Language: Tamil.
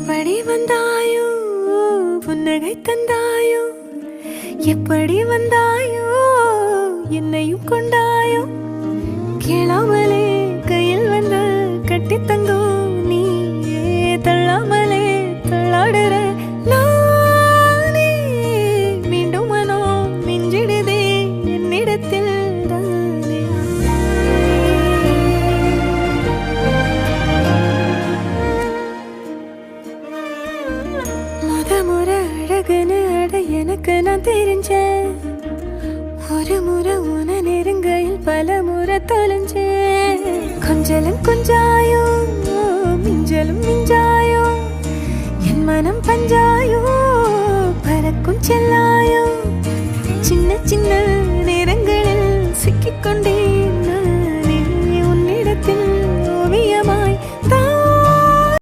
எப்படி வந்தாயோ புன்னகை தந்தாயோ எப்படி வந்தாயோ என்னையும் கொண்டாயோ கேளாமலே கையில் வந்து கட்டி தங்கோ நீயே தள்ளாமலே தள்ளாடுற நானே மீண்டும் மனோ மிஞ்சிடுதே என்னிடத்தில் முறை அழகுன்னு அட எனக்கு நான் தெரிஞ்சேன் ஒரு முறை உன நெருங்கையில் பல முறை தொலைஞ்சேன் கொஞ்சலும் கொஞ்சாயோ மிஞ்சலும் மிஞ்சாயோ என் மனம் பஞ்சாயோ பறக்கும் செல்லாயோ சின்ன சின்ன நேரங்களில் சிக்கிக்கொண்டே